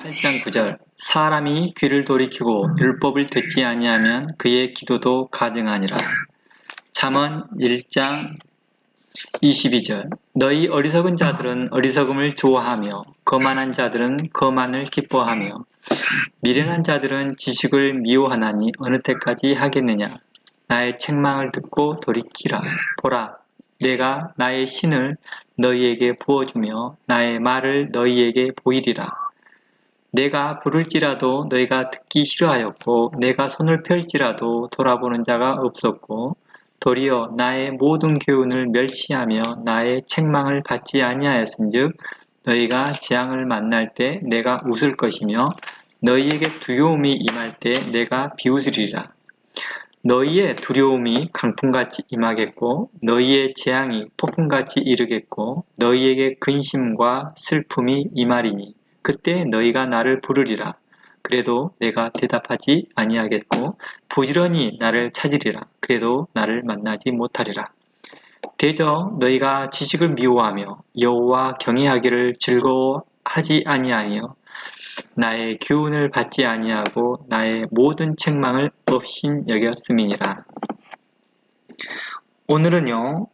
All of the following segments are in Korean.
8장 9절 사람이 귀를 돌이키고 율법을 듣지 아니하면 그의 기도도 가증하니라. 잠언 1장 22절 너희 어리석은 자들은 어리석음을 좋아하며 거만한 자들은 거만을 기뻐하며 미련한 자들은 지식을 미워하나니 어느 때까지 하겠느냐. 나의 책망을 듣고 돌이키라. 보라, 내가 나의 신을 너희에게 부어주며 나의 말을 너희에게 보이리라. 내가 부를지라도 너희가 듣기 싫어하였고 내가 손을 펼지라도 돌아보는 자가 없었고 도리어 나의 모든 교훈을 멸시하며 나의 책망을 받지 아니하였은즉 너희가 재앙을 만날 때 내가 웃을 것이며 너희에게 두려움이 임할 때 내가 비웃으리라. 너희의 두려움이 강풍같이 임하겠고 너희의 재앙이 폭풍같이 이르겠고 너희에게 근심과 슬픔이 임하리니 그때 너희가 나를 부르리라. 그래도 내가 대답하지 아니하겠고 부지런히 나를 찾으리라. 그래도 나를 만나지 못하리라. 대저 너희가 지식을 미워하며 여호와 경외하기를 즐거워하지 아니하며 나의 교훈을 받지 아니하고 나의 모든 책망을 없인 여겼음이니라. 오늘은요,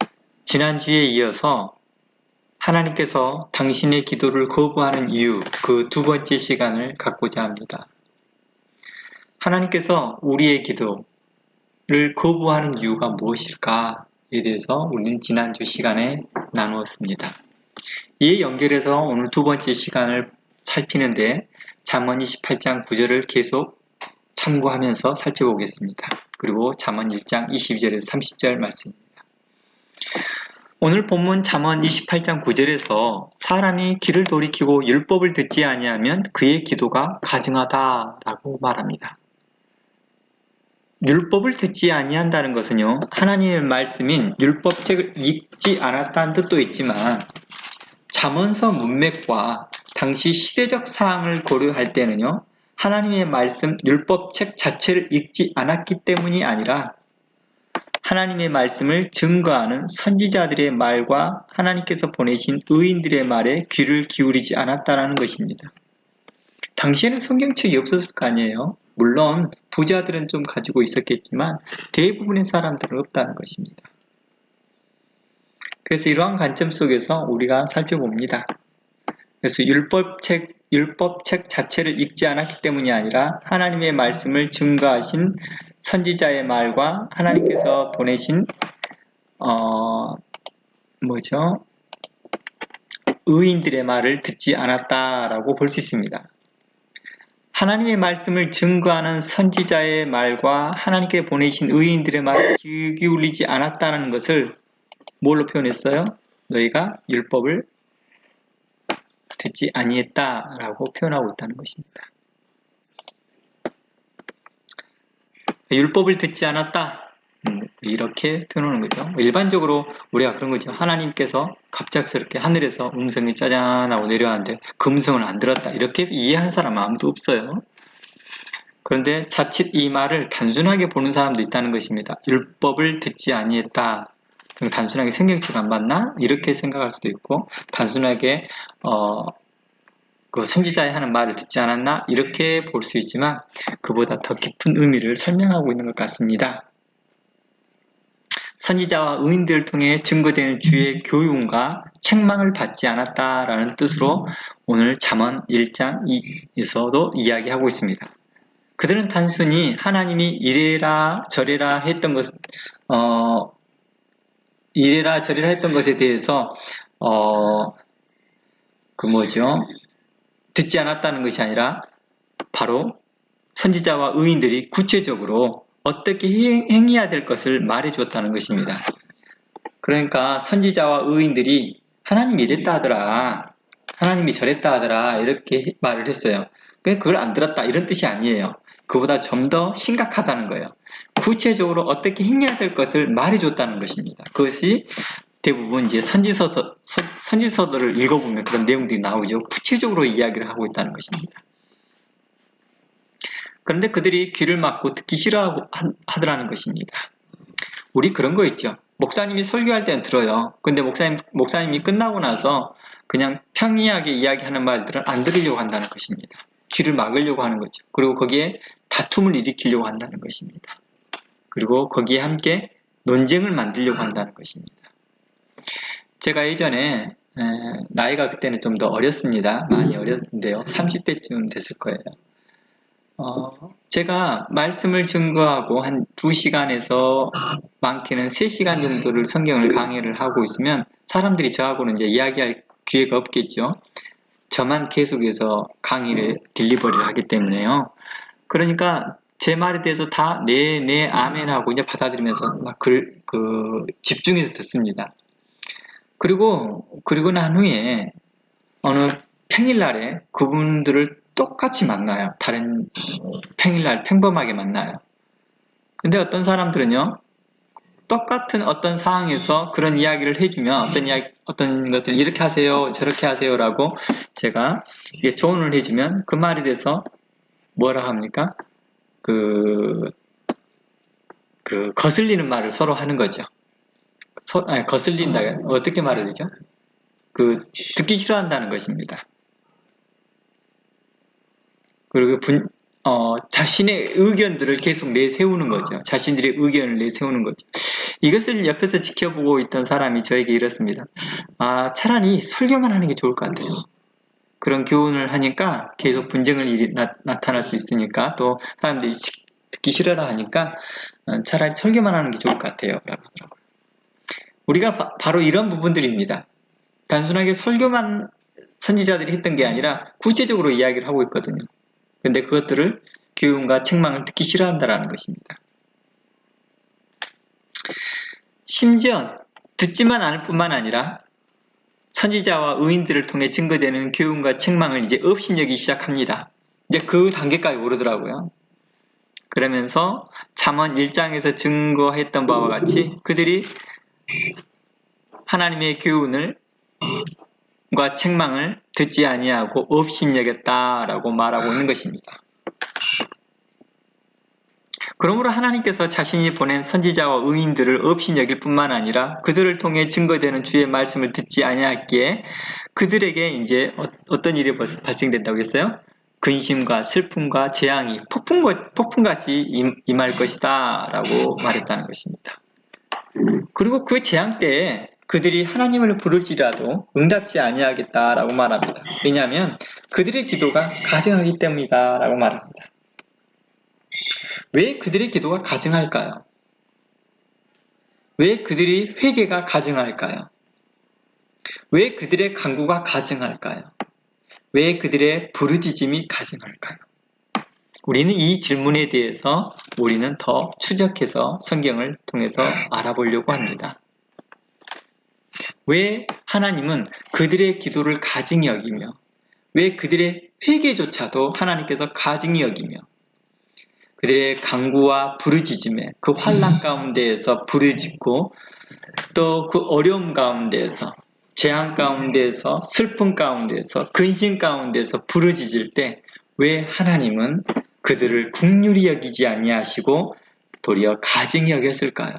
지난주에 이어서 하나님께서 당신의 기도를 거부하는 이유, 그 두 번째 시간을 갖고자 합니다. 하나님께서 우리의 기도를 거부하는 이유가 무엇일까에 대해서 우리는 지난주 시간에 나누었습니다. 이에 연결해서 오늘 두 번째 시간을 살피는데 잠언 28장 9절을 계속 참고하면서 살펴보겠습니다. 그리고 잠언 1장 22절에서 30절 말씀입니다. 오늘 본문 잠언 28장 9절에서 사람이 귀를 돌이키고 율법을 듣지 아니하면 그의 기도가 가증하다라고 말합니다. 율법을 듣지 아니한다는 것은요, 하나님의 말씀인 율법책을 읽지 않았다는 뜻도 있지만 잠언서 문맥과 당시 시대적 사항을 고려할 때는요, 하나님의 말씀 율법책 자체를 읽지 않았기 때문이 아니라 하나님의 말씀을 증거하는 선지자들의 말과 하나님께서 보내신 의인들의 말에 귀를 기울이지 않았다는 것입니다. 당시에는 성경책이 없었을 거 아니에요. 물론 부자들은 좀 가지고 있었겠지만 대부분의 사람들은 없다는 것입니다. 그래서 이러한 관점 속에서 우리가 살펴봅니다. 그래서 율법책 자체를 읽지 않았기 때문이 아니라 하나님의 말씀을 증거하신 선지자의 말과 하나님께서 보내신 의인들의 말을 듣지 않았다라고 볼 수 있습니다. 하나님의 말씀을 증거하는 선지자의 말과 하나님께 보내신 의인들의 말을 귀 기울이지 않았다는 것을 뭘로 표현했어요? 너희가 율법을 듣지 아니했다라고 표현하고 있다는 것입니다. 율법을 듣지 않았다 이렇게 표현하는 거죠. 일반적으로 우리가 그런 거죠. 하나님께서 갑작스럽게 하늘에서 음성이 짜잔 하고 내려왔는데 그 음성을 안 들었다 이렇게 이해하는 사람 아무도 없어요. 그런데 자칫 이 말을 단순하게 보는 사람도 있다는 것입니다. 율법을 듣지 아니했다. 단순하게 성경책 안 봤나? 이렇게 생각할 수도 있고 단순하게 그 선지자의 하는 말을 듣지 않았나? 이렇게 볼 수 있지만 그보다 더 깊은 의미를 설명하고 있는 것 같습니다. 선지자와 의인들을 통해 증거되는 주의 교훈과 책망을 받지 않았다라는 뜻으로 오늘 잠언 1장에서도 이야기하고 있습니다. 그들은 단순히 하나님이 이래라 저래라 했던 것에 대해서 듣지 않았다는 것이 아니라 바로 선지자와 의인들이 구체적으로 어떻게 행해야 될 것을 말해 주었다는 것입니다. 그러니까 선지자와 의인들이 하나님이 이랬다 하더라, 하나님이 저랬다 하더라 이렇게 말을 했어요. 그걸 안 들었다 이런 뜻이 아니에요. 그보다 좀 더 심각하다는 거예요. 구체적으로 어떻게 행해야 될 것을 말해 줬다는 것입니다. 그것이 대부분 이제 선지서들을 읽어보면 그런 내용들이 나오죠. 구체적으로 이야기를 하고 있다는 것입니다. 그런데 그들이 귀를 막고 듣기 싫어하더라는 것입니다. 우리 그런 거 있죠. 목사님이 설교할 때는 들어요. 근데 목사님이 끝나고 나서 그냥 평이하게 이야기하는 말들은 안 들으려고 한다는 것입니다. 길을 막으려고 하는 거죠. 그리고 거기에 다툼을 일으키려고 한다는 것입니다. 그리고 거기에 함께 논쟁을 만들려고 한다는 것입니다. 제가 예전에 나이가 그때는 좀 더 어렸습니다. 많이 어렸는데요. 30대쯤 됐을 거예요. 제가 말씀을 증거하고 한 2시간에서 많게는 3시간 정도를 성경을 강의를 하고 있으면 사람들이 저하고는 이제 이야기할 기회가 없겠죠. 저만 계속해서 강의를 딜리버리를 하기 때문에요. 그러니까 제 말에 대해서 다 네, 아멘 하고 이제 받아들이면서 막 집중해서 듣습니다. 그리고 난 후에 어느 평일날에 그분들을 똑같이 만나요. 다른 평일날 평범하게 만나요. 근데 어떤 사람들은요, 똑같은 어떤 상황에서 그런 이야기를 해주면 어떤 것들 이렇게 하세요, 저렇게 하세요라고 제가 조언을 해주면 그 말에 대해서 뭐라 합니까? 거슬리는 말을 서로 하는 거죠. 거슬린다. 어떻게 말해야 되죠? 듣기 싫어한다는 것입니다. 그리고 자신의 의견들을 계속 내세우는 거죠. 자신들의 의견을 내세우는 거죠. 이것을 옆에서 지켜보고 있던 사람이 저에게 이랬습니다. 차라리 설교만 하는 게 좋을 것 같아요. 그런 교훈을 하니까 계속 분쟁을 일이 나타날 수 있으니까 또 사람들이 듣기 싫어라 하니까 차라리 설교만 하는 게 좋을 것 같아요. 라고 하더라고요. 우리가 바로 이런 부분들입니다. 단순하게 설교만 선지자들이 했던 게 아니라 구체적으로 이야기를 하고 있거든요. 근데 그것들을 교훈과 책망을 듣기 싫어한다라는 것입니다. 심지어 듣지만 않을 뿐만 아니라 선지자와 의인들을 통해 증거되는 교훈과 책망을 이제 업신여기기 시작합니다. 이제 그 단계까지 오르더라고요. 그러면서 잠언 1장에서 증거했던 바와 같이 그들이 하나님의 교훈과 책망을 듣지 아니하고 업신여겼다라고 말하고 있는 것입니다. 그러므로 하나님께서 자신이 보낸 선지자와 의인들을 업신여길 뿐만 아니라 그들을 통해 증거되는 주의 말씀을 듣지 아니하기에 그들에게 이제 어떤 일이 발생된다고 했어요? 근심과 슬픔과 재앙이 폭풍같이 임할 것이다 라고 말했다는 것입니다. 그리고 그 재앙 때에 그들이 하나님을 부를지라도 응답지 아니하겠다라고 말합니다. 왜냐하면 그들의 기도가 가증하기 때문이다 라고 말합니다. 왜 그들의 기도가 가증할까요? 왜 그들이 회개가 가증할까요? 왜 그들의 간구가 가증할까요? 왜 그들의 부르짖음이 가증할까요? 우리는 이 질문에 대해서 우리는 더 추적해서 성경을 통해서 알아보려고 합니다. 왜 하나님은 그들의 기도를 가증히 여기며 왜 그들의 회개조차도 하나님께서 가증히 여기며 그들의 간구와 부르짖음에 그 환난 가운데에서 부르짖고 또 그 어려움 가운데에서 재앙 가운데에서 슬픔 가운데에서 근심 가운데에서 부르짖을 때 왜 하나님은 그들을 긍휼히 여기지 아니하시고 도리어 가증히 여겼을까요?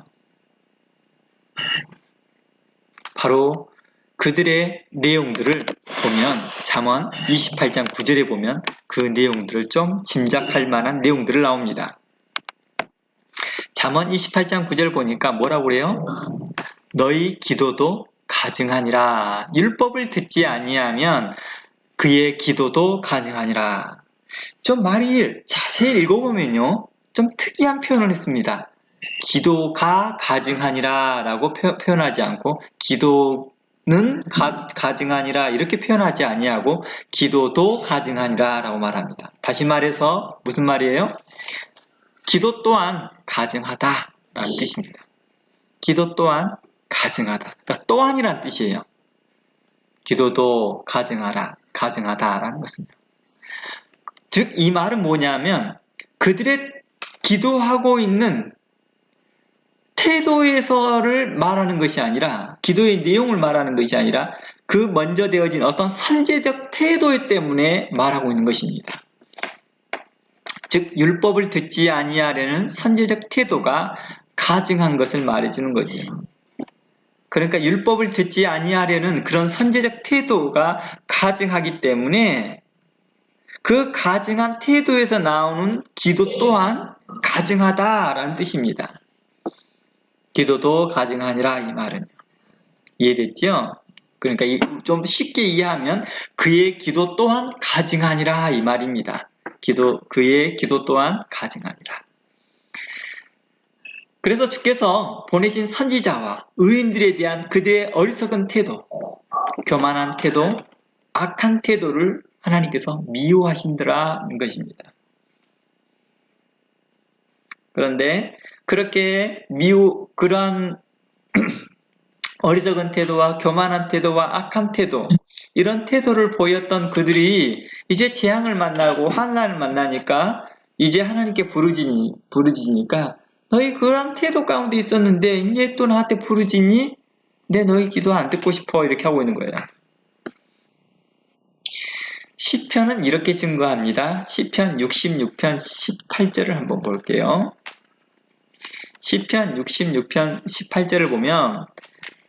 바로 그들의 내용들을 보면 잠언 28장 9절에 보면 그 내용들을 좀 짐작할 만한 내용들을 나옵니다. 잠언 28장 9절 보니까 뭐라고 그래요? 너희 기도도 가증하니라. 율법을 듣지 아니하면 그의 기도도 가증하니라. 좀 말이 자세히 읽어보면요. 좀 특이한 표현을 했습니다. 기도가 가증하니라 라고 표현하지 않고 기도는 가증하니라 이렇게 표현하지 아니하고 기도도 가증하니라 라고 말합니다. 다시 말해서 무슨 말이에요? 기도 또한 가증하다 라는 뜻입니다. 기도 또한 가증하다. 그러니까 또한이란 뜻이에요. 기도도 가증하다라는 것입니다. 즉 이 말은 뭐냐면 그들의 기도하고 있는 태도에서를 말하는 것이 아니라 기도의 내용을 말하는 것이 아니라 그 먼저 되어진 어떤 선제적 태도 때문에 말하고 있는 것입니다. 즉 율법을 듣지 아니하려는 선제적 태도가 가증한 것을 말해주는 거죠. 그러니까 율법을 듣지 아니하려는 그런 선제적 태도가 가증하기 때문에 그 가증한 태도에서 나오는 기도 또한 가증하다라는 뜻입니다. 기도도 가증하니라 이 말은. 이해됐죠? 그러니까 좀 쉽게 이해하면 그의 기도 또한 가증하니라 이 말입니다. 그의 기도 또한 가증하니라. 그래서 주께서 보내신 선지자와 의인들에 대한 그들의 어리석은 태도, 교만한 태도, 악한 태도를 하나님께서 미워하신다는 것입니다. 그런데 그렇게 그러한 어리석은 태도와 교만한 태도와 악한 태도, 이런 태도를 보였던 그들이 이제 재앙을 만나고 환난을 만나니까 이제 하나님께 부르짖으니까 너희 그런 태도 가운데 있었는데 이제 또 나한테 부르짖니? 내 너희 기도 안 듣고 싶어 이렇게 하고 있는 거예요. 시편은 이렇게 증거합니다. 시편 66편 18절을 한번 볼게요. 시편 66편 18절을 보면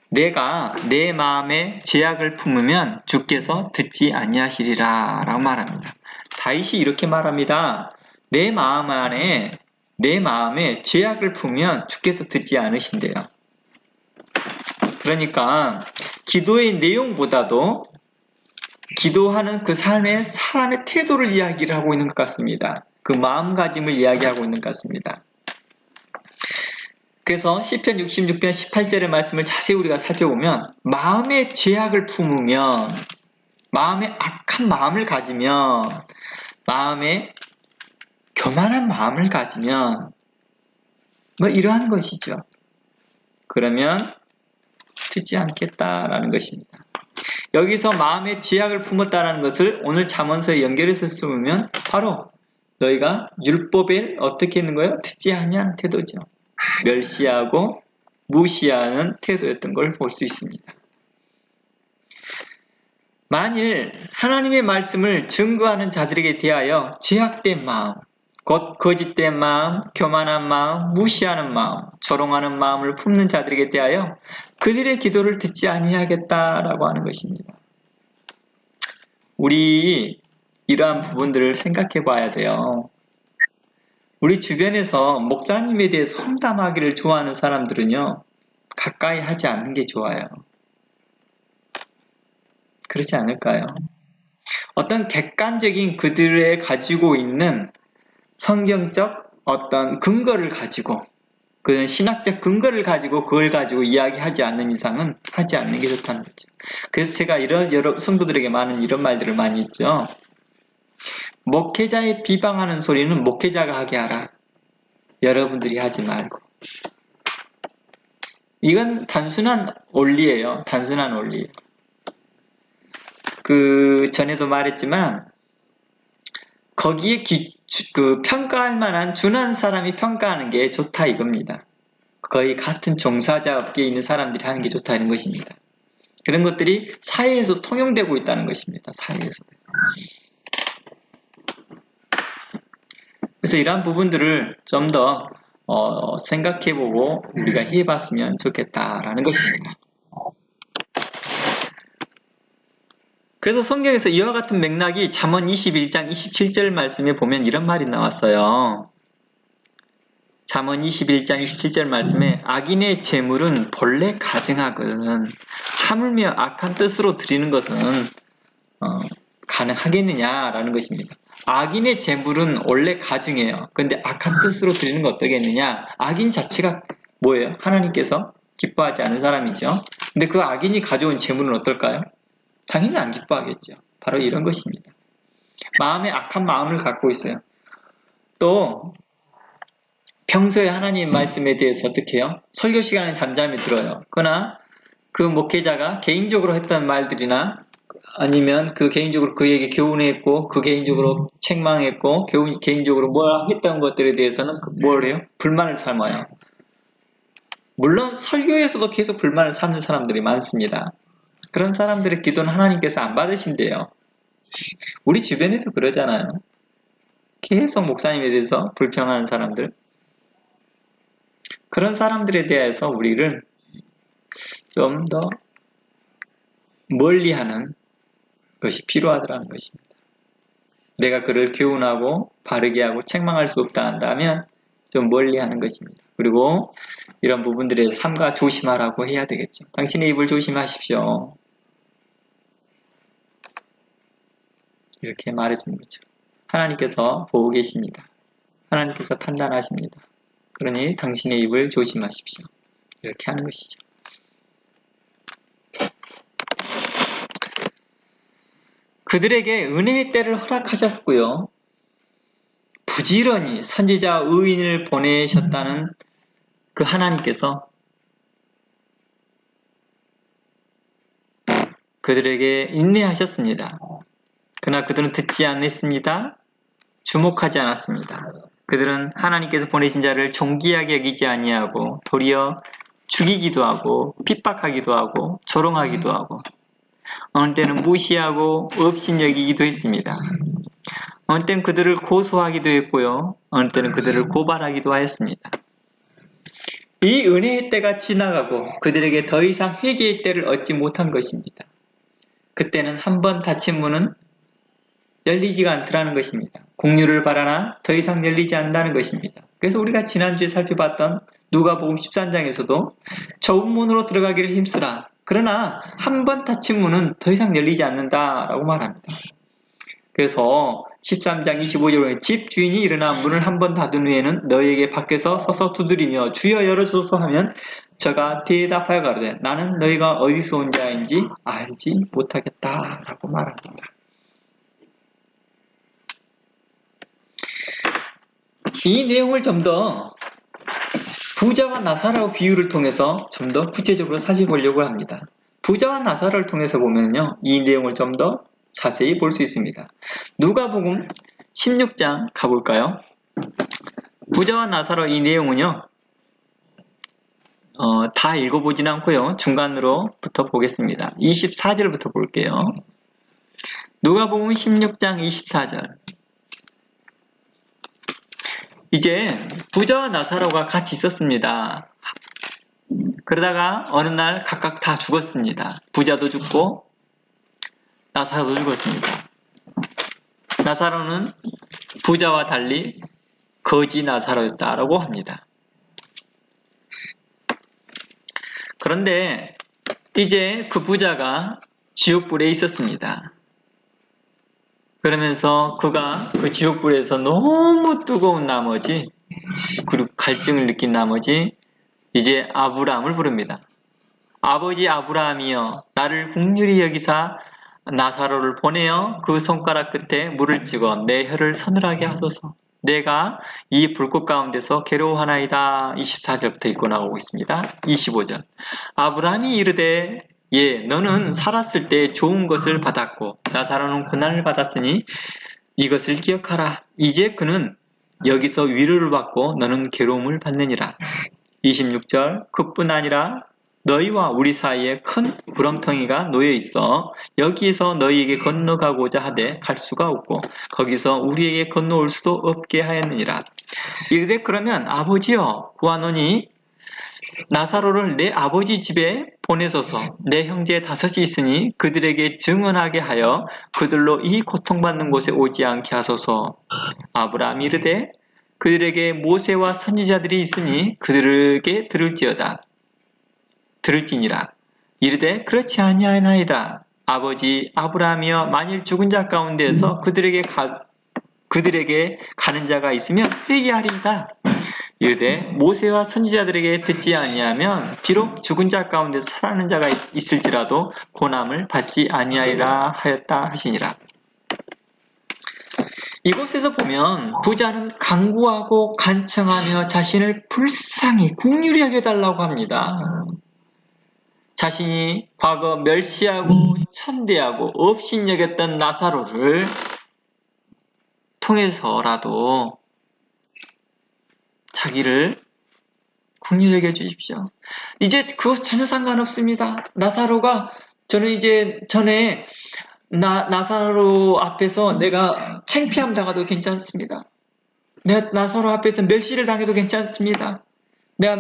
내가 내 마음에 죄악을 품으면 주께서 듣지 아니하시리라 라고 말합니다. 다윗이 이렇게 말합니다. 내 마음에 죄악을 품으면 주께서 듣지 않으신대요. 그러니까 기도의 내용보다도 기도하는 그 삶의 사람의 태도를 이야기를 하고 있는 것 같습니다. 그 마음가짐을 이야기하고 있는 것 같습니다. 그래서 시편 66편 18절의 말씀을 자세히 우리가 살펴보면 마음에 죄악을 품으면, 마음에 악한 마음을 가지면, 마음에 교만한 마음을 가지면 뭐 이러한 것이죠. 그러면 듣지 않겠다라는 것입니다. 여기서 마음에 죄악을 품었다는 것을 오늘 잠언서에 연결해서 쓰면 바로 너희가 율법에 어떻게 있는 거예요? 듣지 아니하는 태도죠. 멸시하고 무시하는 태도였던 걸 볼 수 있습니다. 만일 하나님의 말씀을 증거하는 자들에게 대하여 죄악된 마음, 곧 거짓된 마음, 교만한 마음, 무시하는 마음, 조롱하는 마음을 품는 자들에게 대하여 그들의 기도를 듣지 아니하겠다라고 하는 것입니다. 우리 이러한 부분들을 생각해 봐야 돼요. 우리 주변에서 목사님에 대해서 험담하기를 좋아하는 사람들은요, 가까이 하지 않는 게 좋아요. 그렇지 않을까요? 어떤 객관적인 그들의 가지고 있는 성경적 어떤 근거를 가지고, 그 신학적 근거를 가지고 그걸 가지고 이야기하지 않는 이상은 하지 않는 게 좋다는 거죠. 그래서 제가 여러 성도들에게 많은 이런 말들을 많이 했죠. 목회자의 비방하는 소리는 목회자가 하게 하라. 여러분들이 하지 말고. 이건 단순한 원리예요. 단순한 원리. 전에도 말했지만 거기에 평가할 만한 준한 사람이 평가하는 게 좋다 이겁니다. 거의 같은 종사자 업계에 있는 사람들이 하는 게 좋다는 것입니다. 그런 것들이 사회에서 통용되고 있다는 것입니다. 사회에서. 그래서 이러한 부분들을 좀 더 생각해보고 우리가 해봤으면 좋겠다라는 것입니다. 그래서 성경에서 이와 같은 맥락이 잠언 21장 27절 말씀에 보면 이런 말이 나왔어요. 잠언 21장 27절 말씀에 악인의 재물은 본래 가증하거든 참으며 악한 뜻으로 드리는 것은 가능하겠느냐라는 것입니다. 악인의 재물은 원래 가증해요. 근데 악한 뜻으로 드리는 거 어떠겠느냐? 악인 자체가 뭐예요? 하나님께서 기뻐하지 않은 사람이죠. 근데 그 악인이 가져온 재물은 어떨까요? 당연히 안 기뻐하겠죠. 바로 이런 것입니다. 마음에 악한 마음을 갖고 있어요. 또 평소에 하나님 말씀에 대해서 어떻게 해요? 설교 시간에 잠잠히 들어요. 그러나 그 목회자가 개인적으로 했던 말들이나 아니면 개인적으로 그에게 교훈했고 개인적으로 책망했고 개인적으로 뭘 했던 것들에 대해서는 뭘 해요? 불만을 삼아요. 물론 설교에서도 계속 불만을 삼는 사람들이 많습니다. 그런 사람들의 기도는 하나님께서 안 받으신대요. 우리 주변에도 그러잖아요. 계속 목사님에 대해서 불평하는 사람들. 그런 사람들에 대해서 우리를 좀 더 멀리하는 것이 필요하더라는 것입니다. 내가 그를 교훈하고 바르게 하고 책망할 수 없다 한다면 좀 멀리 하는 것입니다. 그리고 이런 부분들에 삼가 조심하라고 해야 되겠죠. 당신의 입을 조심하십시오. 이렇게 말해주는 거죠. 하나님께서 보고 계십니다. 하나님께서 판단하십니다. 그러니 당신의 입을 조심하십시오. 이렇게 하는 것이죠. 그들에게 은혜의 때를 허락하셨고요. 부지런히 선지자 의인을 보내셨다는 그 하나님께서 그들에게 인내하셨습니다. 그러나 그들은 듣지 않았습니다. 주목하지 않았습니다. 그들은 하나님께서 보내신 자를 존귀하게 여기지 아니하고 도리어 죽이기도 하고 핍박하기도 하고 조롱하기도 하고 어느 때는 무시하고 업신여기기도 했습니다. 어느 때는 그들을 고소하기도 했고요. 어느 때는 그들을 고발하기도 하였습니다. 이 은혜의 때가 지나가고 그들에게 더 이상 회개의 때를 얻지 못한 것입니다. 그때는 한 번 닫힌 문은 열리지가 않더라는 것입니다. 공유를 바라나 더 이상 열리지 않는다는 것입니다. 그래서 우리가 지난주에 살펴봤던 누가복음 13장에서도 좁은 문으로 들어가기를 힘쓰라. 그러나 한 번 닫힌 문은 더 이상 열리지 않는다라고 말합니다. 그래서 13장 25절에 집 주인이 일어나 문을 한 번 닫은 후에는 너희에게 밖에서 서서 두드리며 주여 열어주소서 하면 저가 대답하여 가로되 나는 너희가 어디서 온 자인지 알지 못하겠다라고 말합니다. 이 내용을 좀 더 부자와 나사로 비유를 통해서 좀 더 구체적으로 살펴보려고 합니다. 부자와 나사로를 통해서 보면요, 이 내용을 좀 더 자세히 볼 수 있습니다. 누가복음 16장 가볼까요? 부자와 나사로 이 내용은요, 다 읽어보진 않고요, 중간으로부터 보겠습니다. 24절부터 볼게요. 누가복음 16장 24절. 이제 부자와 나사로가 같이 있었습니다. 그러다가 어느 날 각각 다 죽었습니다. 부자도 죽고 나사로도 죽었습니다. 나사로는 부자와 달리 거지 나사로였다라고 합니다. 그런데 이제 그 부자가 지옥불에 있었습니다. 그러면서 그가 그 지옥불에서 너무 뜨거운 나머지 그리고 갈증을 느낀 나머지 이제 아브라함을 부릅니다. 아버지 아브라함이여 나를 긍휼히 여기사 나사로를 보내어 그 손가락 끝에 물을 찍어 내 혀를 서늘하게 하소서. 내가 이 불꽃 가운데서 괴로워하나이다. 24절부터 읽고 나오고 있습니다. 25절. 아브라함이 이르되 예, 너는 살았을 때 좋은 것을 받았고 나사로는 고난을 받았으니 이것을 기억하라. 이제 그는 여기서 위로를 받고 너는 괴로움을 받느니라. 26절. 그뿐 아니라 너희와 우리 사이에 큰 구렁텅이가 놓여 있어 여기에서 너희에게 건너가고자 하되 갈 수가 없고 거기서 우리에게 건너올 수도 없게 하였느니라. 이르되 그러면 아버지여 구하노니 나사로를 내 아버지 집에 보내소서. 내 형제 5이 있으니 그들에게 증언하게 하여 그들로 이 고통받는 곳에 오지 않게 하소서. 아브라함이 이르되 그들에게 모세와 선지자들이 있으니 그들에게 들을지니라. 이르되 그렇지 아니하나이다. 아버지 아브라함이여 만일 죽은 자 가운데에서 그들에게 가는 자가 있으면 회개하리이다. 이르되 모세와 선지자들에게 듣지 아니하면 비록 죽은 자 가운데 살아나는 자가 있을지라도 고난을 받지 아니하리라 하였다 하시니라. 이곳에서 보면 부자는 간구하고 간청하며 자신을 불쌍히 긍휼히 여겨달라고 합니다. 자신이 과거 멸시하고 천대하고 업신여겼던 나사로를 통해서라도 자기를 긍휼히 여겨 주십시오. 이제 그것 전혀 상관없습니다. 나사로가 저는 이제 전에 나사로 앞에서 내가 창피함 당해도 괜찮습니다. 내가 나사로 앞에서 멸시를 당해도 괜찮습니다. 내가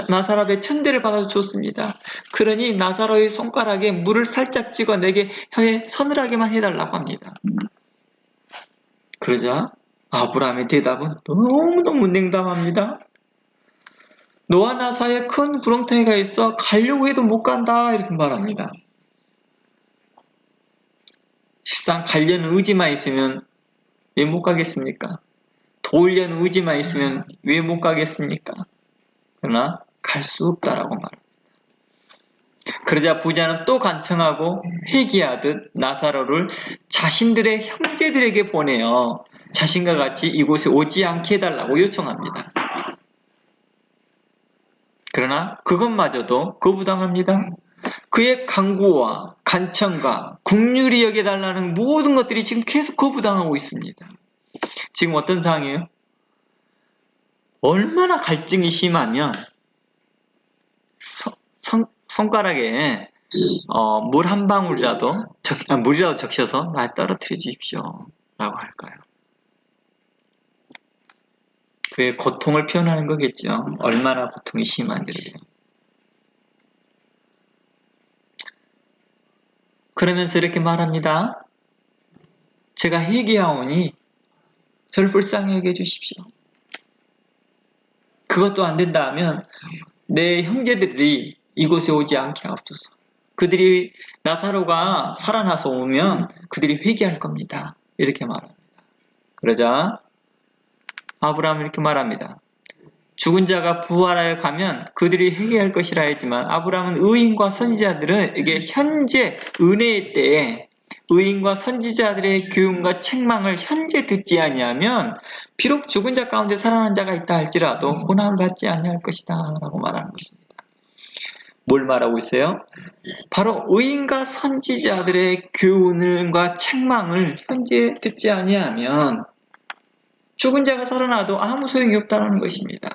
나사로 앞에 천대를 받아도 좋습니다. 그러니 나사로의 손가락에 물을 살짝 찍어 내게 혀에 서늘하게만 해달라고 합니다. 그러자 아브라함의 대답은 너무너무 냉담합니다. 너와 나 사이에 큰 구렁텅이가 있어 가려고 해도 못 간다 이렇게 말합니다. 실상 가려는 의지만 있으면 왜 못 가겠습니까? 도우려는 의지만 있으면 왜 못 가겠습니까? 그러나 갈 수 없다라고 말합니다. 그러자 부자는 또 간청하고 회개하듯 나사로를 자신들의 형제들에게 보내어 자신과 같이 이곳에 오지 않게 해달라고 요청합니다. 그러나 그것마저도 거부당합니다. 그의 간구와 간청과 긍휼히 여겨달라는 모든 것들이 지금 계속 거부당하고 있습니다. 지금 어떤 상황이에요? 얼마나 갈증이 심하면 손가락에 물 한 방울이라도 물이라도 적셔서 날 떨어뜨려 주십시오 라고 할까요? 그의 고통을 표현하는 거겠죠. 얼마나 고통이 심한지를요. 그러면서 이렇게 말합니다. 제가 회개하오니 저를 불쌍히 여겨 주십시오. 그것도 안 된다 하면 내 형제들이 이곳에 오지 않게 하옵소서. 그들이 나사로가 살아나서 오면 그들이 회개할 겁니다. 이렇게 말합니다. 그러자 아브라함은 이렇게 말합니다. 죽은 자가 부활하여 가면 그들이 회개할 것이라 했지만 아브라함은 의인과 선지자들에게 현재 은혜의 때에 의인과 선지자들의 교훈과 책망을 현재 듣지 아니하면 비록 죽은 자 가운데 살아난 자가 있다 할지라도 고난을 받지 아니할 것이다 라고 말하는 것입니다. 뭘 말하고 있어요? 바로 의인과 선지자들의 교훈과 책망을 현재 듣지 아니하면 죽은 자가 살아나도 아무 소용이 없다는 것입니다.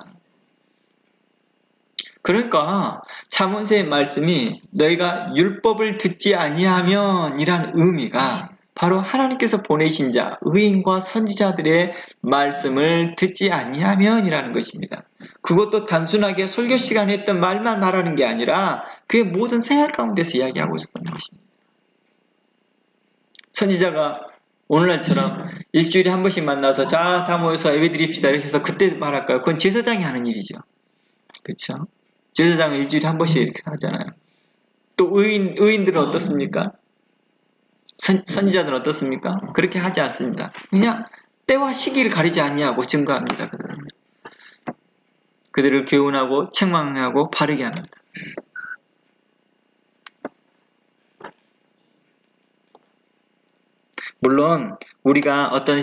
그러니까 잠언서의 말씀이 너희가 율법을 듣지 아니하면 이란 의미가 바로 하나님께서 보내신 자 의인과 선지자들의 말씀을 듣지 아니하면 이라는 것입니다. 그것도 단순하게 설교 시간에 했던 말만 말하는 게 아니라 그의 모든 생활 가운데서 이야기하고 있었던 것입니다. 선지자가 오늘날처럼 일주일에 한 번씩 만나서 자, 다 모여서 예배 드립시다 이렇게 해서 그때 말할까요? 그건 제사장이 하는 일이죠. 그렇죠? 제사장은 일주일에 한 번씩 이렇게 하잖아요. 또 의인들은 어떻습니까? 선지자들은 어떻습니까? 그렇게 하지 않습니다. 그냥 때와 시기를 가리지 아니하고 증거합니다. 그들을 교훈하고 책망하고 바르게 합니다. 물론 우리가 어떤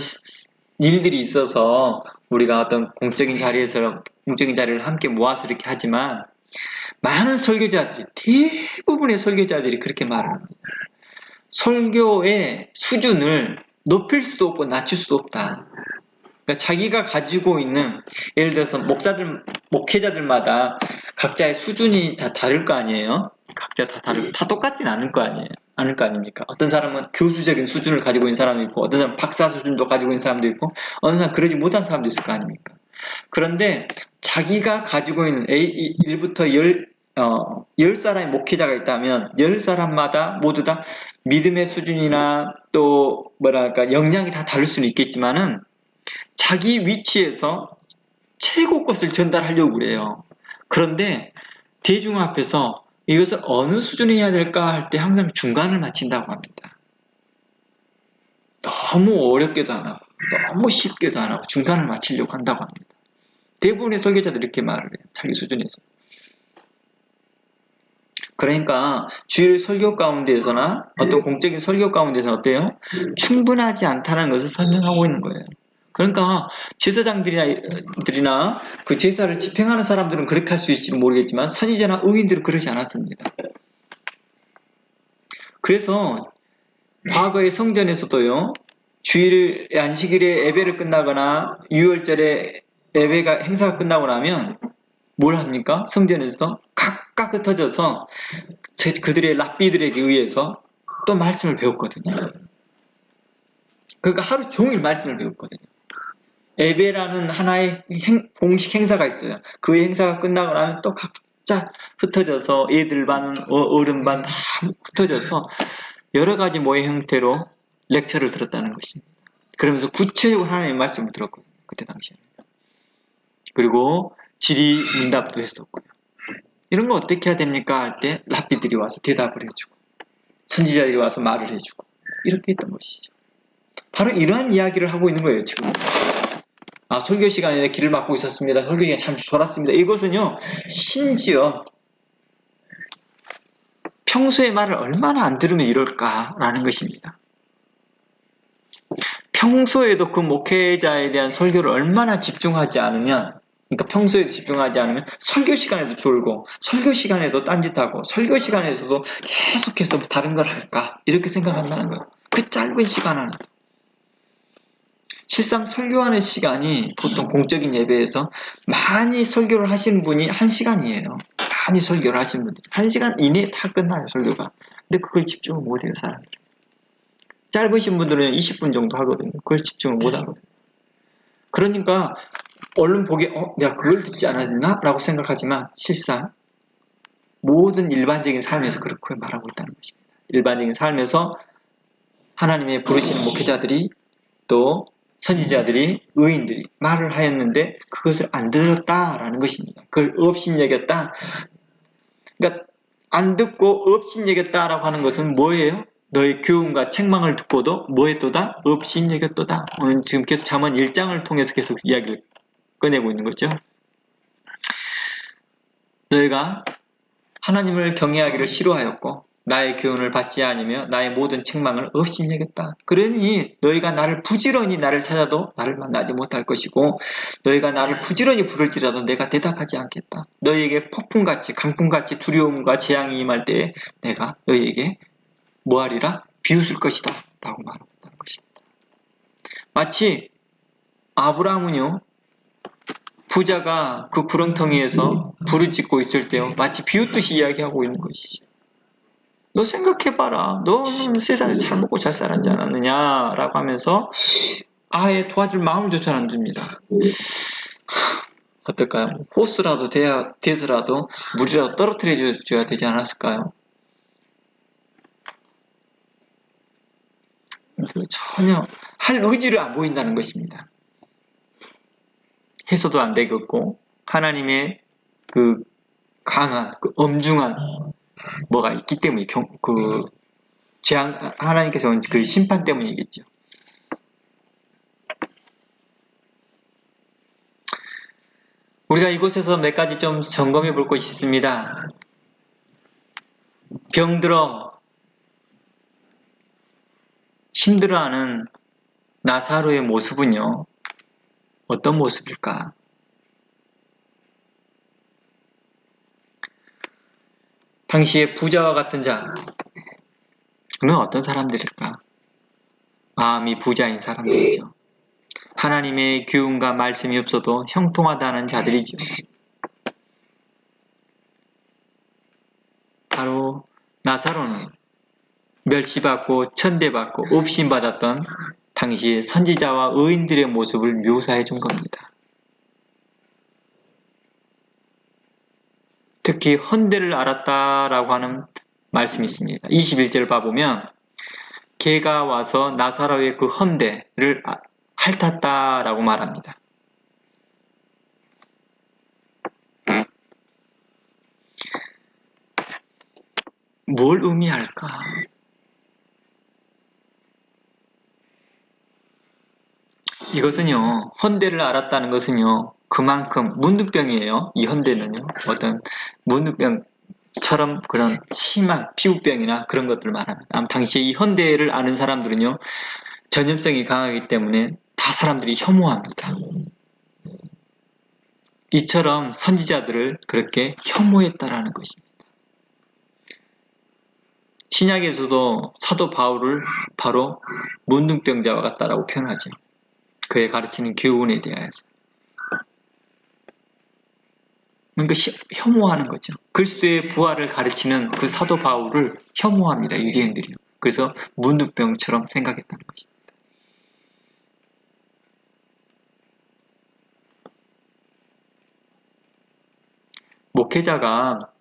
일들이 있어서 우리가 어떤 공적인 자리를 함께 모아서 이렇게 하지만 많은 설교자들이 대부분의 설교자들이 그렇게 말합니다. 설교의 수준을 높일 수도 없고 낮출 수도 없다. 그러니까 자기가 가지고 있는 예를 들어서 목회자들마다 각자의 수준이 다 다를 거 아니에요. 각자 다 다르고 다 똑같진 않을 거 아닙니까? 어떤 사람은 교수적인 수준을 가지고 있는 사람도 있고 어떤 사람은 박사 수준도 가지고 있는 사람도 있고 어느 사람은 그러지 못한 사람도 있을 거 아닙니까? 그런데 자기가 가지고 있는 1부터 10사람의 목회자가 있다면 10사람마다 모두 다 믿음의 수준이나 또 역량이 다 다를 수는 있겠지만은 자기 위치에서 최고 것을 전달하려고 그래요. 그런데 대중 앞에서 이것을 어느 수준에 해야 될까 할 때 항상 중간을 맞춘다고 합니다. 너무 어렵게도 안 하고 너무 쉽게도 안 하고 중간을 맞추려고 한다고 합니다. 대부분의 설교자들이 이렇게 말을 해요. 자기 수준에서. 그러니까 주일 설교 가운데에서나 어떤 공적인 설교 가운데서는 어때요? 충분하지 않다는 것을 설명하고 있는 거예요. 그러니까 제사장들이나 그 제사를 집행하는 사람들은 그렇게 할 수 있지는 모르겠지만 선지자나 의인들은 그러지 않았습니다. 그래서 과거의 성전에서도요. 주일 안식일에 예배를 끝나거나 유월절에 행사가 끝나고 나면 뭘 합니까? 성전에서도 각각 흩어져서 그들의 랍비들에게 의해서 또 말씀을 배웠거든요. 그러니까 하루 종일 말씀을 배웠거든요. 예배라는 하나의 공식 행사가 있어요. 그 행사가 끝나고 나면 또 각자 흩어져서 애들 반, 어른 반 다 흩어져서 여러 가지 모의 형태로 렉처를 들었다는 것입니다. 그러면서 구체적으로 하나님의 말씀을 들었고요. 그때 당시에. 그리고 질의응답도 했었고요. 이런 거 어떻게 해야 됩니까? 할 때 랍비들이 와서 대답을 해주고 선지자들이 와서 말을 해주고 이렇게 했던 것이죠. 바로 이러한 이야기를 하고 있는 거예요. 지금. 설교 시간에 길을 막고 있었습니다. 설교 시간에 참 졸았습니다. 이것은요. 심지어 평소에 말을 얼마나 안 들으면 이럴까라는 것입니다. 평소에도 그 목회자에 대한 설교를 얼마나 집중하지 않으면, 그러니까 평소에 집중하지 않으면 설교 시간에도 졸고 설교 시간에도 딴짓하고 설교 시간에서도 계속해서 다른 걸 할까 이렇게 생각한다는 거예요. 그 짧은 시간 안에. 실상 설교하는 시간이 보통 공적인 예배에서 많이 설교를 하시는 분이 1시간이에요. 많이 설교를 하시는 분들이 1시간 이내에 다 끝나요, 설교가. 근데 그걸 집중을 못해요, 사람들이. 짧으신 분들은 20분 정도 하거든요. 그걸 집중을 못하거든요. 그러니까 얼른 보기에 내가 그걸 듣지 않았나? 라고 생각하지만 실상 모든 일반적인 삶에서 그렇게 말하고 있다는 것입니다. 일반적인 삶에서 하나님의 부르시는 목회자들이 또 선지자들이 의인들이 말을 하였는데 그것을 안 들었다라는 것입니다. 그걸 업신여겼다. 그러니까 안 듣고 업신여겼다라고 하는 것은 뭐예요? 너의 교훈과 책망을 듣고도 뭐했도다? 업신여겼도다. 오늘 지금 계속 잠언 1장을 통해서 계속 이야기를 꺼내고 있는 거죠. 너희가 하나님을 경외하기를 싫어하였고 나의 교훈을 받지 아니며 나의 모든 책망을 업신여겼다. 그러니 너희가 나를 부지런히 나를 찾아도 나를 만나지 못할 것이고 너희가 나를 부지런히 부를지라도 내가 대답하지 않겠다. 너희에게 폭풍같이 강풍같이 두려움과 재앙이 임할 때에 내가 너희에게 뭐하리라? 비웃을 것이다. 라고 말하고 있다는 것입니다. 마치 아브라함은요. 부자가 그 구렁텅이에서 불을 짓고 있을 때요. 마치 비웃듯이 이야기하고 있는 것이죠. 너 생각해봐라. 너는 세상에 잘 먹고 잘 살았지 않았느냐? 라고 하면서 아예 도와줄 마음조차 안 듭니다. 어떨까요? 호스라도 돼서라도 물이라도 떨어뜨려 줘야 되지 않았을까요? 전혀 할 의지를 안 보인다는 것입니다. 해서도 안 되겠고 하나님의 그 강한, 그 엄중한 뭐가 있기 때문에 하나님께서 그 심판 때문이겠죠. 우리가 이곳에서 몇 가지 좀 점검해 볼 것이 있습니다. 병들어 힘들어하는 나사로의 모습은요. 어떤 모습일까? 당시에 부자와 같은 자는 어떤 사람들일까? 마음이 부자인 사람들이죠. 하나님의 교훈과 말씀이 없어도 형통하다는 자들이죠. 바로 나사로는 멸시받고 천대받고 업신받았던 당시의 선지자와 의인들의 모습을 묘사해 준 겁니다. 특히 헌대를 알았다라고 하는 말씀이 있습니다. 21절을 봐보면 개가 와서 나사로의 그 헌대를 핥았다라고 말합니다. 뭘 의미할까? 이것은요, 헌대를 알았다는 것은요, 그만큼 문둥병이에요. 이 헌대는요, 어떤 문둥병처럼 그런 심한 피부병이나 그런 것들을 말합니다. 당시에 이 헌대를 아는 사람들은요, 전염성이 강하기 때문에 다 사람들이 혐오합니다. 이처럼 선지자들을 그렇게 혐오했다라는 것입니다. 신약에서도 사도 바울을 바로 문둥병자와 같다라고 표현하죠. 그의 가르치는 교훈에 대하여서. 그러니까 혐오하는 거죠. 그리스도의 부활을 가르치는 그 사도 바울을 혐오합니다. 유대인들이요. 그래서 문둥병처럼 생각했다는 것입니다. 목회자가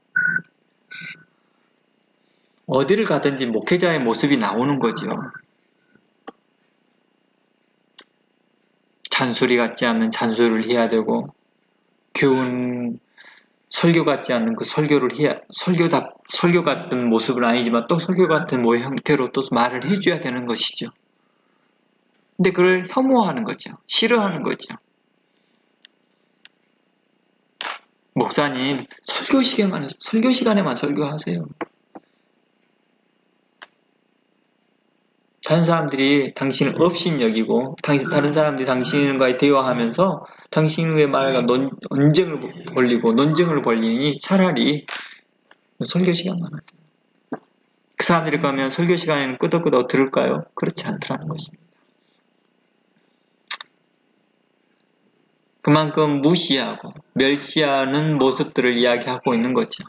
어디를 가든지 목회자의 모습이 나오는 거죠. 잔소리 같지 않는 잔소리를 해야 되고, 교훈, 설교 같지 않는 그 설교를 해야, 설교 같은 모습은 아니지만 또 설교 같은 형태로 또 말을 해줘야 되는 것이죠. 근데 그걸 혐오하는 거죠. 싫어하는 거죠. 목사님, 설교 시간에만 설교하세요. 다른 사람들이 당신을 업신여기고, 다른 사람들이 당신과의 대화하면서 당신의 말과 논쟁을 벌리니 차라리 설교 시간만 하세요. 그 사람들이 그러면 설교 시간에는 끄덕끄덕 들을까요? 그렇지 않다는 것입니다. 그만큼 무시하고 멸시하는 모습들을 이야기하고 있는 거죠.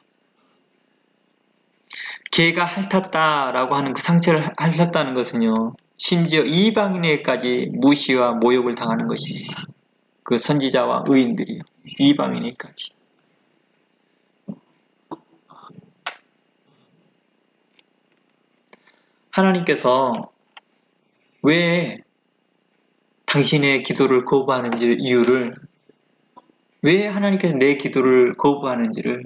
개가 핥았다라고 하는 그 상처를 핥았다는 것은요, 심지어 이방인에게까지 무시와 모욕을 당하는 것입니다. 그 선지자와 의인들이요, 이방인에게까지. 하나님께서 왜 당신의 기도를 거부하는지 이유를, 왜 하나님께서 내 기도를 거부하는지를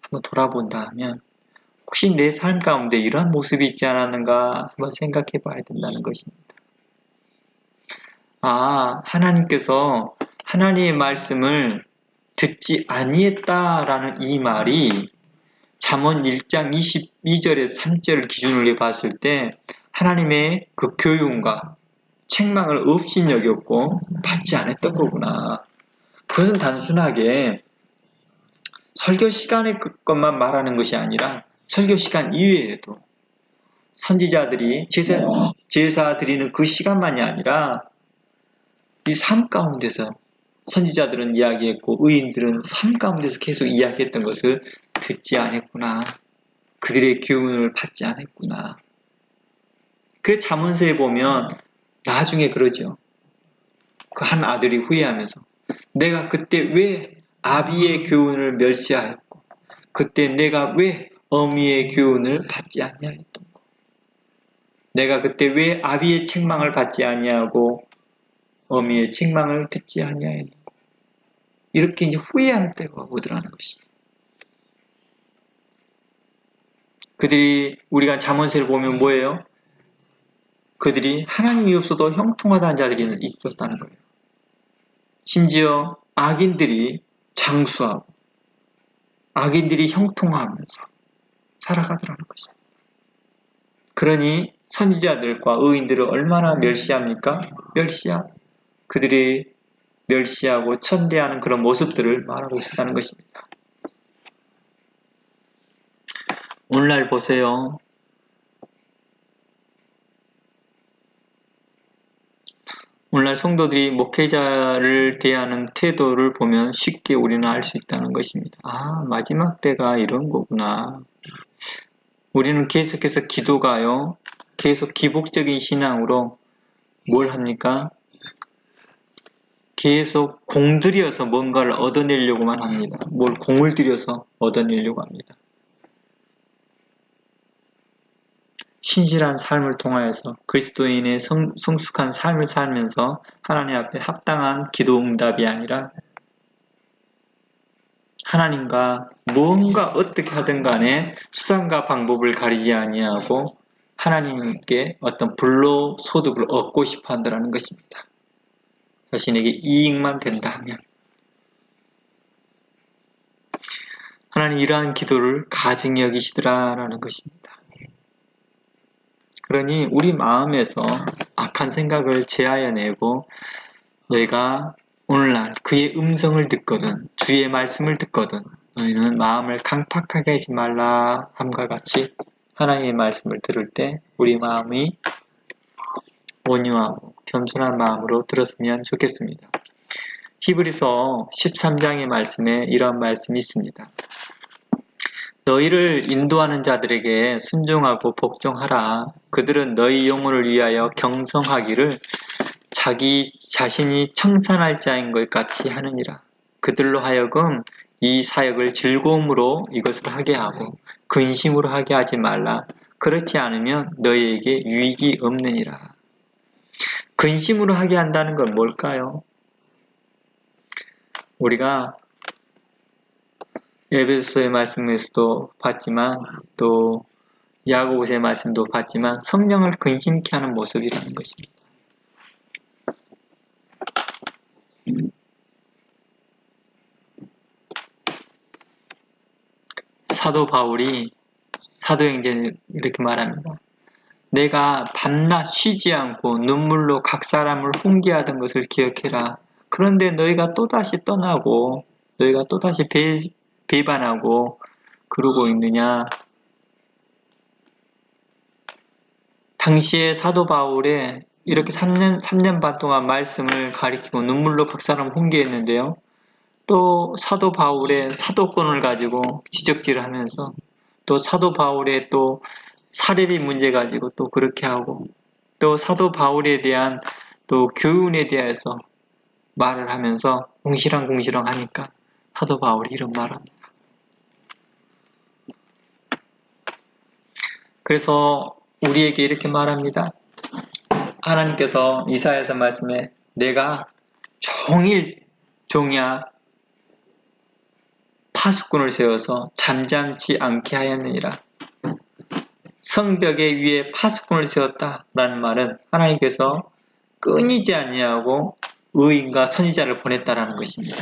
한번 돌아본다 하면, 혹시 내 삶 가운데 이러한 모습이 있지 않았는가 한번 생각해 봐야 된다는 것입니다. 하나님께서 하나님의 말씀을 듣지 아니했다라는 이 말이 잠언 1장 22절에서 3절을 기준으로 해봤을 때 하나님의 그 교훈과 책망을 업신여겼고 받지 않았던 거구나. 그것은 단순하게 설교 시간의 것만 말하는 것이 아니라 설교 시간 이외에도 선지자들이 제사 드리는 그 시간만이 아니라 이 삶 가운데서 선지자들은 이야기했고 의인들은 삶 가운데서 계속 이야기했던 것을 듣지 않았구나. 그들의 교훈을 받지 않았구나. 그 잠언서에 보면 나중에 그러죠. 그 한 아들이 후회하면서 내가 그때 왜 아비의 교훈을 멸시하였고 그때 내가 왜 어미의 교훈을 받지 아니하였던 거. 내가 그때 왜 아비의 책망을 받지 아니하고 어미의 책망을 듣지 아니하였고 이렇게 이제 후회하는 때가 오더라는 것이죠. 그들이 우리가 잠언서를 보면 뭐예요? 그들이 하나님이 없어도 형통하다는 자들이 있었다는 거예요. 심지어 악인들이 장수하고 악인들이 형통하면서 살아가더라는 것이죠. 그러니 선지자들과 의인들을 얼마나 멸시합니까? 그들이 멸시하고 천대하는 그런 모습들을 말하고 있다는 것입니다. 오늘날 보세요. 오늘날 성도들이 목회자를 대하는 태도를 보면 쉽게 우리는 알 수 있다는 것입니다. 마지막 때가 이런 거구나. 우리는 계속해서 기도가요. 계속 기복적인 신앙으로 뭘 합니까? 계속 공들여서 뭔가를 얻어내려고만 합니다. 뭘 공을 들여서 얻어내려고 합니다. 신실한 삶을 통하여서 그리스도인의 성숙한 삶을 살면서 하나님 앞에 합당한 기도 응답이 아니라 하나님과 무언가 어떻게 하든 간에 수단과 방법을 가리지 아니하고 하나님께 어떤 불로소득을 얻고 싶어 한다는 것입니다. 자신에게 이익만 된다 하면 하나님 이러한 기도를 가증히 여기시더라라는 것입니다. 그러니 우리 마음에서 악한 생각을 제하여내고 내가 오늘날 그의 음성을 듣거든 주의 말씀을 듣거든 너희는 마음을 강팍하게 하지 말라 함과 같이 하나님의 말씀을 들을 때 우리 마음이 온유하고 겸손한 마음으로 들었으면 좋겠습니다. 히브리서 13장의 말씀에 이러한 말씀이 있습니다. 너희를 인도하는 자들에게 순종하고 복종하라. 그들은 너희 영혼을 위하여 경성하기를 자기 자신이 청산할 자인 것 같이 하느니라. 그들로 하여금 이 사역을 즐거움으로 이것을 하게 하고 근심으로 하게 하지 말라. 그렇지 않으면 너희에게 유익이 없느니라. 근심으로 하게 한다는 건 뭘까요? 우리가 에베소서의 말씀에서도 봤지만 또 야고보서의 말씀도 봤지만 성령을 근심케 하는 모습이라는 것입니다. 사도 바울이 사도행전에 이렇게 말합니다. 내가 밤낮 쉬지 않고 눈물로 각 사람을 훈계하던 것을 기억해라. 그런데 너희가 또다시 떠나고 너희가 또다시 배반하고 그러고 있느냐. 당시에 사도 바울의 이렇게 3년 반 동안 말씀을 가리키고 눈물로 각 사람을 훈계했는데요. 또 사도 바울의 사도권을 가지고 지적질을 하면서 또 사도 바울의 또 사례비 문제 가지고 또 그렇게 하고 또 사도 바울에 대한 또 교훈에 대해서 말을 하면서 궁시렁궁시렁 하니까 사도 바울이 이런 말을 합니다. 그래서 우리에게 이렇게 말합니다. 하나님께서 이사야서 말씀에 내가 종일 종야 파수꾼을 세워서 잠잠치 않게 하였느니라. 성벽의 위에 파수꾼을 세웠다라는 말은 하나님께서 끊이지 아니하고 의인과 선지자를 보냈다라는 것입니다.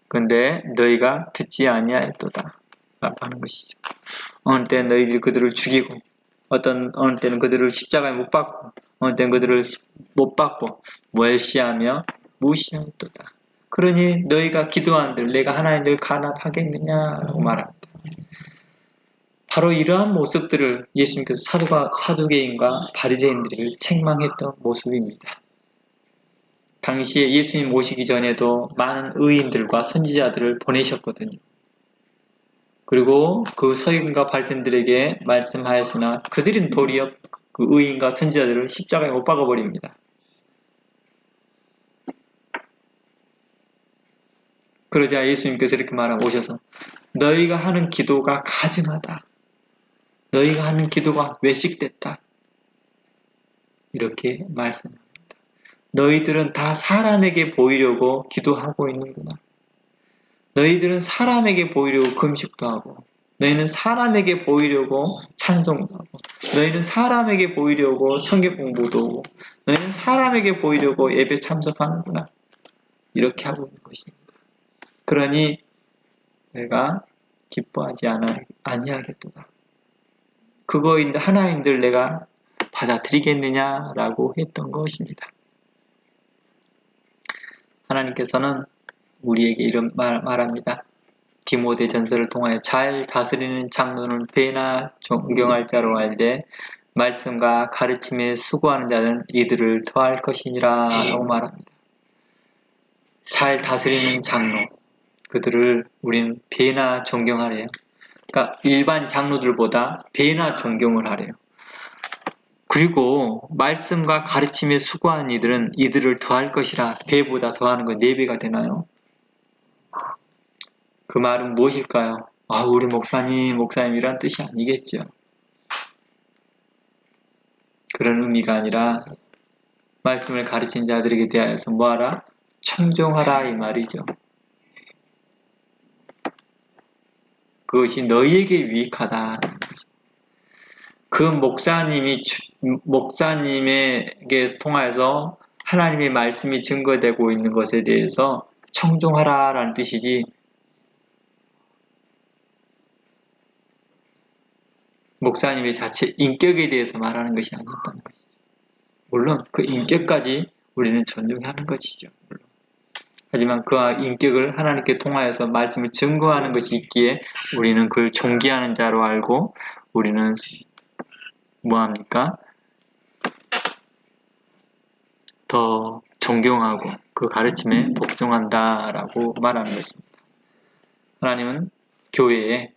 그런데 너희가 듣지 아니하였도다 라고 하는 것이죠. 어느 때는 너희들이 그들을 죽이고 어느 때는 그들을 십자가에 못 박고 어느 때는 그들을 못 박고 멸시하며 무시하였도다. 그러니 너희가 기도한들 내가 하나님들 간합하겠느냐라고 말합니다. 바로 이러한 모습들을 예수님께서 사두개인과 바리새인들을 책망했던 모습입니다. 당시에 예수님 오시기 전에도 많은 의인들과 선지자들을 보내셨거든요. 그리고 그 서기관과 바리새인들에게 말씀하였으나 그들은 도리어 그 의인과 선지자들을 십자가에 못 박아버립니다. 그러자 예수님께서 이렇게 말하고 오셔서 너희가 하는 기도가 가증하다. 너희가 하는 기도가 외식됐다. 이렇게 말씀합니다. 너희들은 다 사람에게 보이려고 기도하고 있는구나. 너희들은 사람에게 보이려고 금식도 하고 너희는 사람에게 보이려고 찬송도 하고 너희는 사람에게 보이려고 성경 공부도 하고 너희는 사람에게 보이려고 예배 참석하는구나. 이렇게 하고 있는 것입니다. 그러니 내가 기뻐하지 아니하겠도다. 그거인데 하나님들 내가 받아들이겠느냐라고 했던 것입니다. 하나님께서는 우리에게 이런 말합니다. 디모데전서를 통하여 잘 다스리는 장로는 배나 존경할 자로 알되 말씀과 가르침에 수고하는 자는 이들을 더할 것이니라 라고 말합니다. 잘 다스리는 장로 그들을 우리는 배나 존경하래요. 그러니까 일반 장로들보다 배나 존경을 하래요. 그리고 말씀과 가르침에 수고하는 이들은 이들을 더할 것이라. 배보다 더하는 건 4배가 되나요? 그 말은 무엇일까요? 우리 목사님이란 뜻이 아니겠죠. 그런 의미가 아니라 말씀을 가르친 자들에게 대하여서 뭐하라? 청종하라 이 말이죠. 그것이 너희에게 유익하다. 그 목사님에게 통해서 하나님의 말씀이 증거되고 있는 것에 대해서 청종하라라는 뜻이지 목사님의 자체 인격에 대해서 말하는 것이 아니었다는 것이죠. 물론 그 인격까지 우리는 존중하는 것이죠. 물론. 하지만 그 인격을 하나님께 통하여서 말씀을 증거하는 것이 있기에 우리는 그를 존귀하는 자로 알고 우리는 뭐합니까? 더 존경하고 그 가르침에 복종한다라고 말하는 것입니다. 하나님은 교회에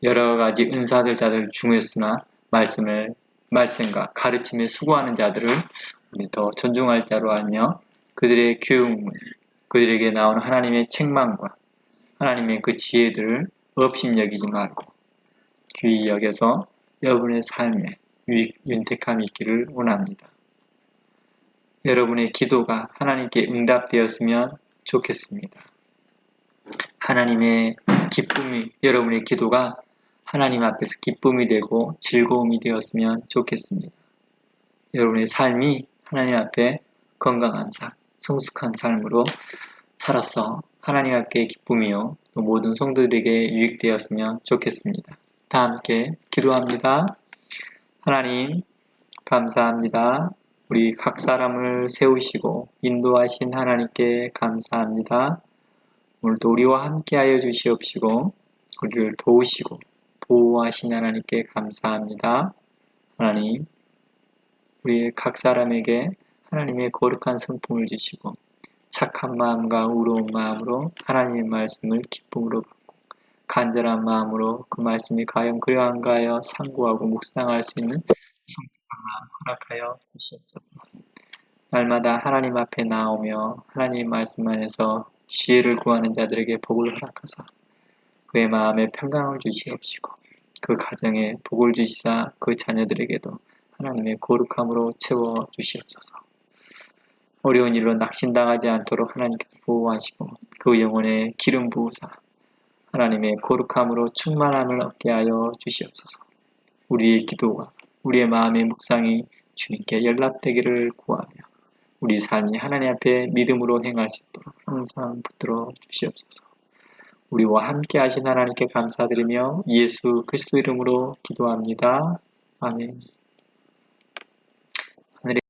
여러 가지 은사들 자들 중요했으나 말씀과 가르침에 수고하는 자들을 우리 더 존중할 자로 알며 그들의 교훈, 그들에게 나오는 하나님의 책망과 하나님의 그 지혜들을 업신여기지 말고 귀히 여겨서 여러분의 삶에 윤택함이 있기를 원합니다. 여러분의 기도가 하나님께 응답되었으면 좋겠습니다. 하나님의 기쁨이, 여러분의 기도가 하나님 앞에서 기쁨이 되고 즐거움이 되었으면 좋겠습니다. 여러분의 삶이 하나님 앞에 건강한 삶, 성숙한 삶으로 살아서 하나님 앞에 기쁨이요, 또 모든 성도들에게 유익되었으면 좋겠습니다. 다 함께 기도합니다. 하나님, 감사합니다. 우리 각 사람을 세우시고 인도하신 하나님께 감사합니다. 오늘도 우리와 함께하여 주시옵시고 우리를 도우시고 보호하신 하나님께 감사합니다. 하나님, 우리 각 사람에게 하나님의 거룩한 성품을 주시고 착한 마음과 의로운 마음으로 하나님의 말씀을 기쁨으로 받고 간절한 마음으로 그 말씀이 과연 그러한가 하여 상고하고 묵상할 수 있는 성숙한 마음 허락하여 주시옵소서. 날마다 하나님 앞에 나오며 하나님 말씀 안에서 지혜를 구하는 자들에게 복을 허락하사 그의 마음에 평강을 주시옵시고 그 가정에 복을 주시사 그 자녀들에게도 하나님의 거룩함으로 채워 주시옵소서. 어려운 일로 낙심당하지 않도록 하나님께서 보호하시고 그 영혼에 기름 부으사 하나님의 거룩함으로 충만함을 얻게 하여 주시옵소서. 우리의 기도와 우리의 마음의 묵상이 주님께 연락되기를 구하며 우리 삶이 하나님 앞에 믿음으로 행할 수 있도록 항상 붙들어 주시옵소서. 우리와 함께 하신 하나님께 감사드리며 예수 그리스도 이름으로 기도합니다. 아멘.